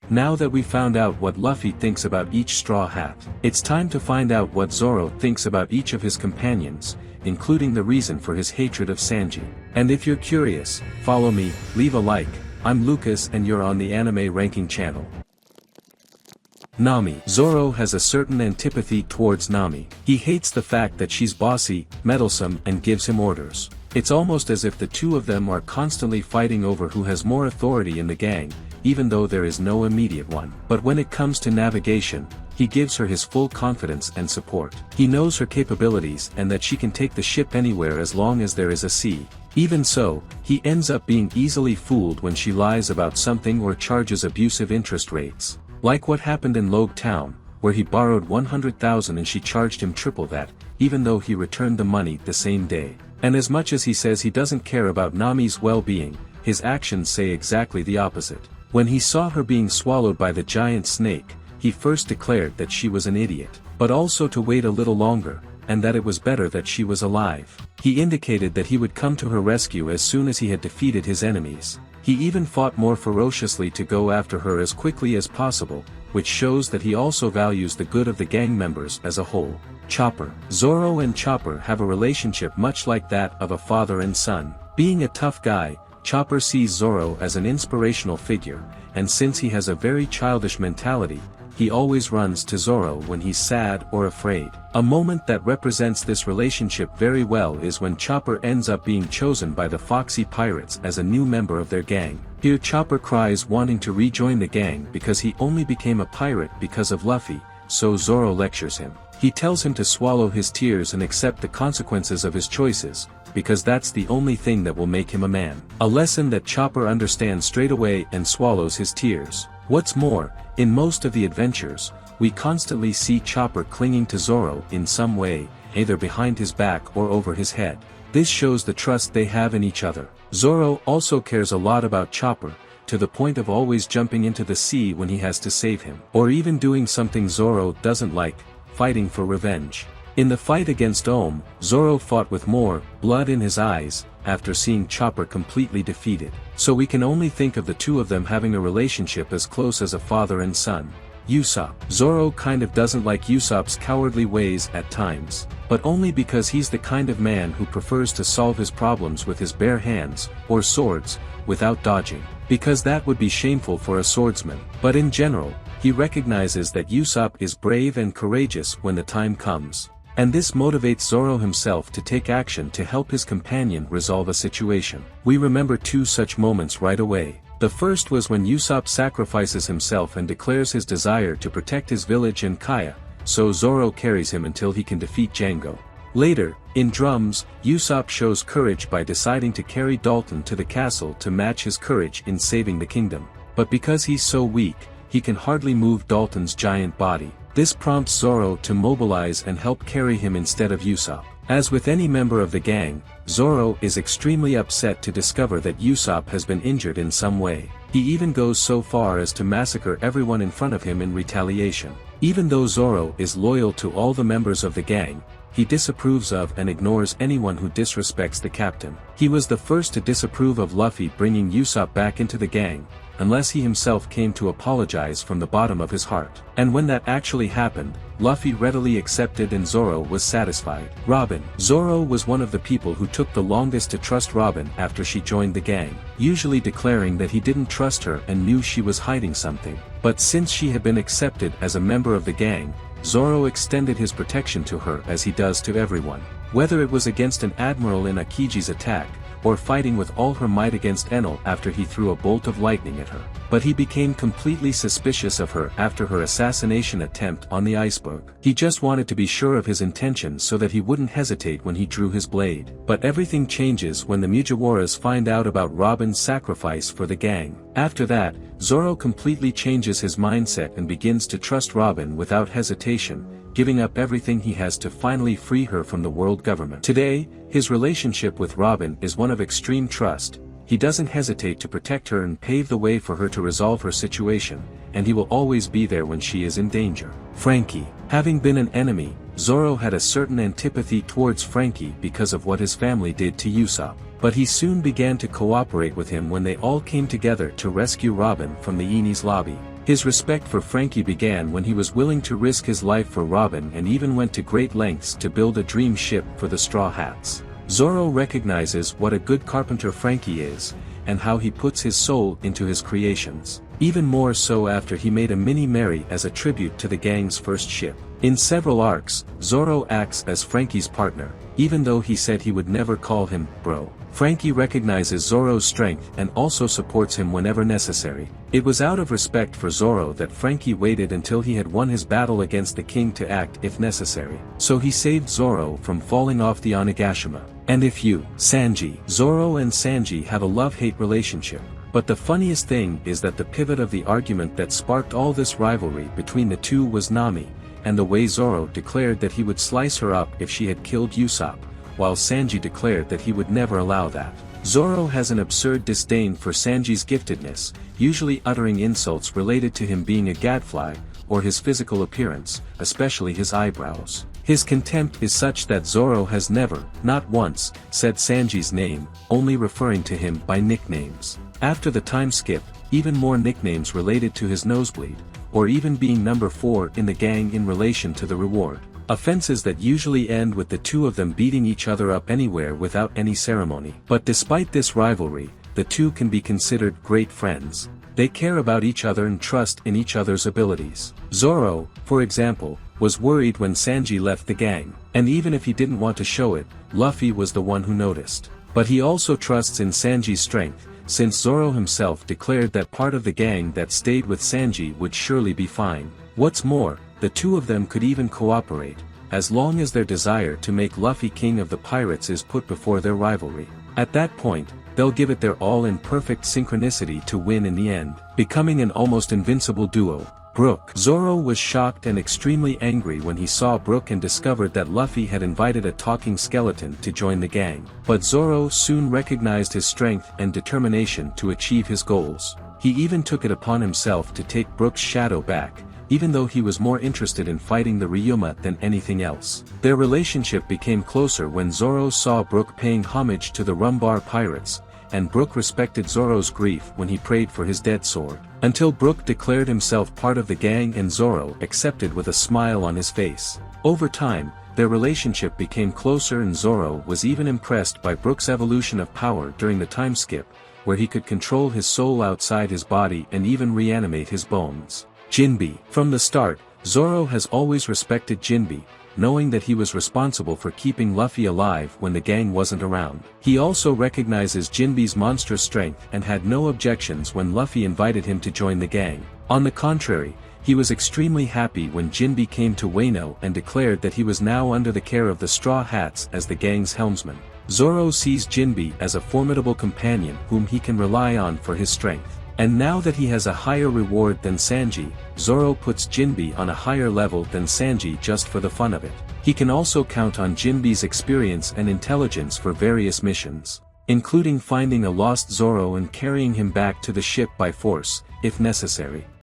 Now that we found out what Luffy thinks about each Straw Hat, it's time to find out what Zoro thinks about each of his companions, including the reason for his hatred of Sanji. And if you're curious, follow me, leave a like. I'm Lucas and you're on the Anime Ranking channel. Nami. Zoro has a certain antipathy towards Nami. He hates the fact that she's bossy, meddlesome and gives him orders. It's almost as if the two of them are constantly fighting over who has more authority in the gang, even though there is no immediate one. But when it comes to navigation, he gives her his full confidence and support. He knows her capabilities and that she can take the ship anywhere as long as there is a sea. Even so, he ends up being easily fooled when she lies about something or charges abusive interest rates. Like what happened in Logue Town, where he borrowed 100,000 and she charged him triple that, even though he returned the money the same day. And as much as he says he doesn't care about Nami's well-being, his actions say exactly the opposite. When he saw her being swallowed by the giant snake, he first declared that she was an idiot, but also to wait a little longer, and that it was better that she was alive. He indicated that he would come to her rescue as soon as he had defeated his enemies. He even fought more ferociously to go after her as quickly as possible, which shows that he also values the good of the gang members as a whole. Chopper. Zoro and Chopper have a relationship much like that of a father and son. Being a tough guy, Chopper sees Zoro as an inspirational figure, and since he has a very childish mentality, he always runs to Zoro when he's sad or afraid. A moment that represents this relationship very well is when Chopper ends up being chosen by the Foxy Pirates as a new member of their gang. Here Chopper cries wanting to rejoin the gang because he only became a pirate because of Luffy, so Zoro lectures him. He tells him to swallow his tears and accept the consequences of his choices, because that's the only thing that will make him a man. A lesson that Chopper understands straight away and swallows his tears. What's more, in most of the adventures, we constantly see Chopper clinging to Zoro in some way, either behind his back or over his head. This shows the trust they have in each other. Zoro also cares a lot about Chopper, to the point of always jumping into the sea when he has to save him, or even doing something Zoro doesn't like, fighting for revenge. In the fight against Ohm, Zoro fought with more blood in his eyes, after seeing Chopper completely defeated. So we can only think of the two of them having a relationship as close as a father and son. Usopp. Zoro kind of doesn't like Usopp's cowardly ways at times, but only because he's the kind of man who prefers to solve his problems with his bare hands, or swords, without dodging, because that would be shameful for a swordsman. But in general, he recognizes that Usopp is brave and courageous when the time comes. And this motivates Zoro himself to take action to help his companion resolve a situation. We remember two such moments right away. The first was when Usopp sacrifices himself and declares his desire to protect his village and Kaya, so Zoro carries him until he can defeat Django. Later, in Drums, Usopp shows courage by deciding to carry Dalton to the castle to match his courage in saving the kingdom. But because he's so weak, he can hardly move Dalton's giant body. This prompts Zoro to mobilize and help carry him instead of Usopp. As with any member of the gang, Zoro is extremely upset to discover that Usopp has been injured in some way. He even goes so far as to massacre everyone in front of him in retaliation. Even though Zoro is loyal to all the members of the gang, he disapproves of and ignores anyone who disrespects the captain. He was the first to disapprove of Luffy bringing Usopp back into the gang, unless he himself came to apologize from the bottom of his heart. And when that actually happened, Luffy readily accepted and Zoro was satisfied. Robin. Zoro was one of the people who took the longest to trust Robin after she joined the gang, usually declaring that he didn't trust her and knew she was hiding something. But since she had been accepted as a member of the gang, Zoro extended his protection to her as he does to everyone. Whether it was against an admiral in Akiji's attack, or fighting with all her might against Enel after he threw a bolt of lightning at her. But he became completely suspicious of her after her assassination attempt on the iceberg. He just wanted to be sure of his intentions so that he wouldn't hesitate when he drew his blade. But everything changes when the Mugiwaras find out about Robin's sacrifice for the gang. After that, Zoro completely changes his mindset and begins to trust Robin without hesitation, giving up everything he has to finally free her from the world government. Today, his relationship with Robin is one of extreme trust. He doesn't hesitate to protect her and pave the way for her to resolve her situation, and he will always be there when she is in danger. Franky. Having been an enemy, Zoro had a certain antipathy towards Franky because of what his family did to Usopp. But he soon began to cooperate with him when they all came together to rescue Robin from the Enies lobby. His respect for Franky began when he was willing to risk his life for Robin and even went to great lengths to build a dream ship for the Straw Hats. Zoro recognizes what a good carpenter Franky is, and how he puts his soul into his creations. Even more so after he made a mini Mary as a tribute to the gang's first ship. In several arcs, Zoro acts as Franky's partner, even though he said he would never call him bro. Franky recognizes Zoro's strength and also supports him whenever necessary. It was out of respect for Zoro that Franky waited until he had won his battle against the king to act if necessary. So he saved Zoro from falling off the Onigashima. And if you, Sanji, Zoro and Sanji have a love-hate relationship. But the funniest thing is that the pivot of the argument that sparked all this rivalry between the two was Nami, and the way Zoro declared that he would slice her up if she had killed Usopp, while Sanji declared that he would never allow that. Zoro has an absurd disdain for Sanji's giftedness, usually uttering insults related to him being a gadfly, or his physical appearance, especially his eyebrows. His contempt is such that Zoro has never, not once, said Sanji's name, only referring to him by nicknames. After the time skip, even more nicknames related to his nosebleed, or even being number 4 in the gang in relation to the reward. Offenses that usually end with the two of them beating each other up anywhere without any ceremony. But despite this rivalry, the two can be considered great friends. They care about each other and trust in each other's abilities. Zoro, for example, was worried when Sanji left the gang, and even if he didn't want to show it, Luffy was the one who noticed. But he also trusts in Sanji's strength, since Zoro himself declared that part of the gang that stayed with Sanji would surely be fine. What's more, the two of them could even cooperate, as long as their desire to make Luffy king of the pirates is put before their rivalry. At that point, they'll give it their all in perfect synchronicity to win in the end, becoming an almost invincible duo. BROOK. Zoro was shocked and extremely angry when he saw BROOK and discovered that Luffy had invited a talking skeleton to join the gang. But Zoro soon recognized his strength and determination to achieve his goals. He even took it upon himself to take BROOK's shadow back, even though he was more interested in fighting the Ryuma than anything else. Their relationship became closer when Zoro saw BROOK paying homage to the Rumbar pirates, and BROOK respected Zoro's grief when he prayed for his dead sword. Until BROOK declared himself part of the gang and Zoro accepted with a smile on his face. Over time, their relationship became closer and Zoro was even impressed by BROOK's evolution of power during the time skip, where he could control his soul outside his body and even reanimate his bones. JINBE. From the start, Zoro has always respected JINBE, knowing that he was responsible for keeping Luffy alive when the gang wasn't around. He also recognizes JINBE's monstrous strength and had no objections when Luffy invited him to join the gang. On the contrary, he was extremely happy when JINBE came to Wano and declared that he was now under the care of the Straw Hats as the gang's helmsman. Zoro sees JINBE as a formidable companion whom he can rely on for his strength. And now that he has a higher reward than Sanji, Zoro puts JINBE on a higher level than Sanji just for the fun of it. He can also count on JINBE's experience and intelligence for various missions, including finding a lost Zoro and carrying him back to the ship by force, if necessary.